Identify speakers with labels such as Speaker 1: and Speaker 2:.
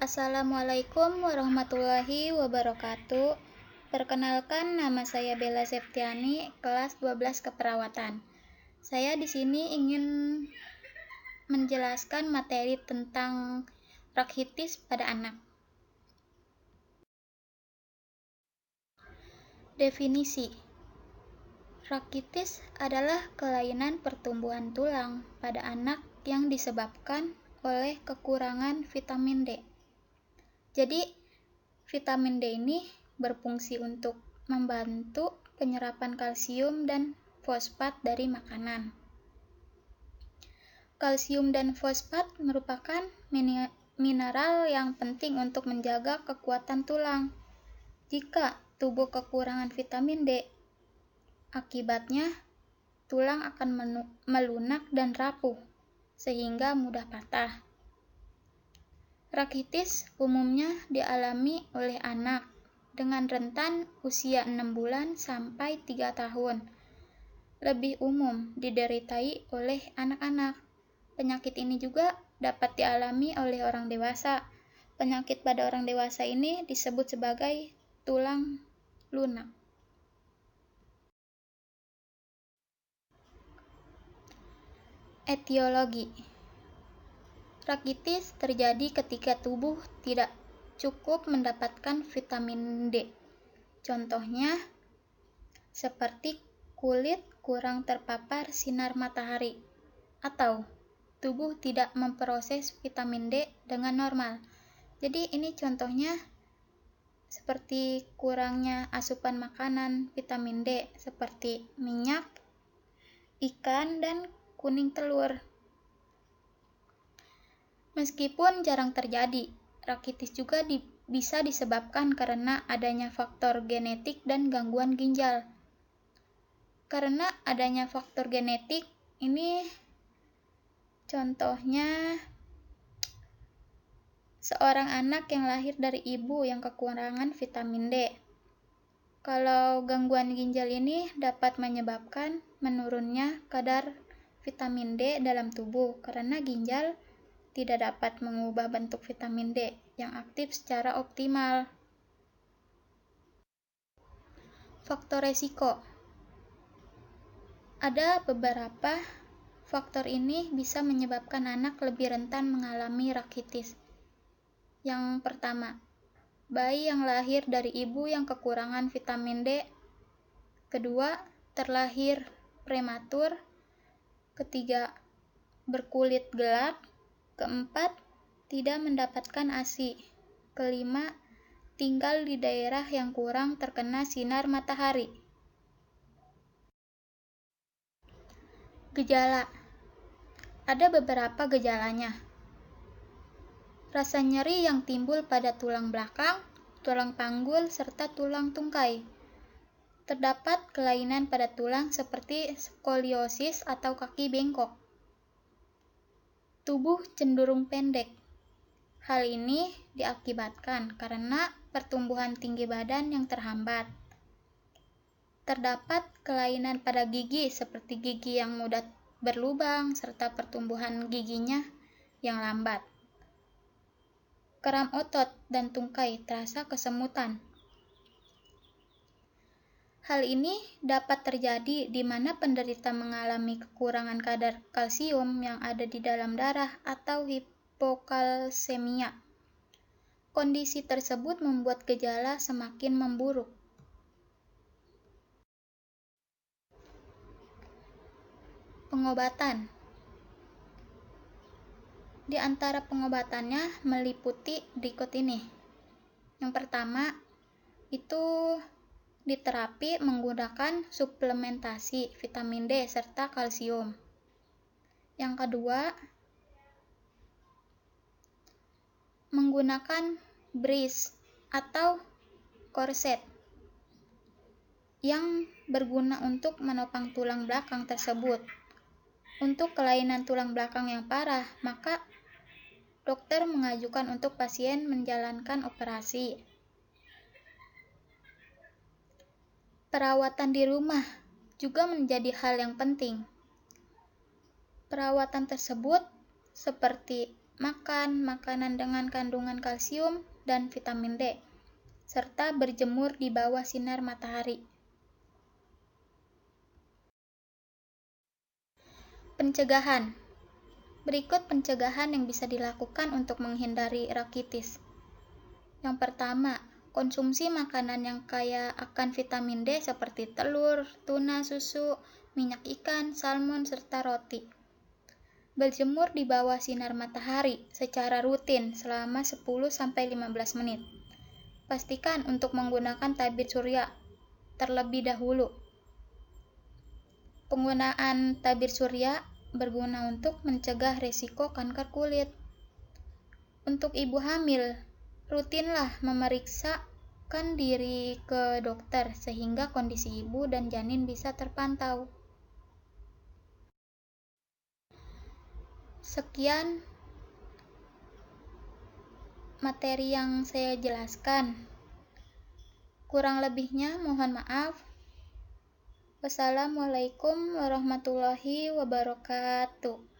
Speaker 1: Assalamualaikum warahmatullahi wabarakatuh. Perkenalkan, nama saya Bella Septiani, kelas 12 keperawatan. Saya di sini ingin menjelaskan materi tentang rakitis pada anak. Definisi. Rakitis adalah kelainan pertumbuhan tulang pada anak yang disebabkan oleh kekurangan vitamin D. Jadi, vitamin D ini berfungsi untuk membantu penyerapan kalsium dan fosfat dari makanan. Kalsium dan fosfat merupakan mineral yang penting untuk menjaga kekuatan tulang. Jika tubuh kekurangan vitamin D, akibatnya tulang akan melunak dan rapuh, sehingga mudah patah. Rakitis umumnya dialami oleh anak dengan rentan usia 6 bulan sampai 3 tahun. Lebih umum dideritai oleh anak-anak. Penyakit ini juga dapat dialami oleh orang dewasa. Penyakit pada orang dewasa ini disebut sebagai tulang lunak. Etiologi. Rakitis terjadi ketika tubuh tidak cukup mendapatkan vitamin D. Contohnya, seperti kulit kurang terpapar sinar matahari, atau tubuh tidak memproses vitamin D dengan normal. Jadi ini contohnya seperti kurangnya asupan makanan vitamin D seperti minyak, ikan, dan kuning telur. Meskipun jarang terjadi, rakitis juga bisa disebabkan karena adanya faktor genetik dan gangguan ginjal. Karena adanya faktor genetik, ini contohnya seorang anak yang lahir dari ibu yang kekurangan vitamin D. Kalau gangguan ginjal ini dapat menyebabkan menurunnya kadar vitamin D dalam tubuh karena ginjal tidak dapat mengubah bentuk vitamin D yang aktif secara optimal. Faktor resiko. Ada beberapa faktor ini bisa menyebabkan anak lebih rentan mengalami rakitis. Yang pertama, bayi yang lahir dari ibu yang kekurangan vitamin D. Kedua, terlahir prematur. Ketiga, berkulit gelap. Keempat, tidak mendapatkan ASI. Kelima, tinggal di daerah yang kurang terkena sinar matahari. Gejala. Ada beberapa gejalanya. Rasa nyeri yang timbul pada tulang belakang, tulang panggul, serta tulang tungkai. Terdapat kelainan pada tulang seperti skoliosis atau kaki bengkok. Tubuh cenderung pendek. Hal ini diakibatkan karena pertumbuhan tinggi badan yang terhambat. Terdapat kelainan pada gigi seperti gigi yang mudah berlubang serta pertumbuhan giginya yang lambat. Keram otot dan tungkai terasa kesemutan. Hal ini dapat terjadi di mana penderita mengalami kekurangan kadar kalsium yang ada di dalam darah atau hipokalsemia. Kondisi tersebut membuat gejala semakin memburuk. Pengobatan. Di antara pengobatannya meliputi berikut ini. Yang pertama, itu diterapi menggunakan suplementasi vitamin D serta kalsium. Yang kedua, menggunakan brace atau korset yang berguna untuk menopang tulang belakang tersebut. Untuk kelainan tulang belakang yang parah, maka dokter mengajukan untuk pasien menjalankan operasi. Perawatan di rumah juga menjadi hal yang penting. Perawatan tersebut seperti makan makanan dengan kandungan kalsium dan vitamin D, serta berjemur di bawah sinar matahari. Pencegahan. Berikut pencegahan yang bisa dilakukan untuk menghindari rakitis. Yang pertama, konsumsi makanan yang kaya akan vitamin D seperti telur, tuna, susu, minyak ikan, salmon, serta roti. Berjemur di bawah sinar matahari secara rutin selama 10-15 menit. Pastikan untuk menggunakan tabir surya terlebih dahulu. Penggunaan tabir surya berguna untuk mencegah risiko kanker kulit. Untuk ibu hamil, rutinlah memeriksakan diri ke dokter sehingga kondisi ibu dan janin bisa terpantau. Sekian materi yang saya jelaskan. Kurang lebihnya mohon maaf. Wassalamualaikum warahmatullahi wabarakatuh.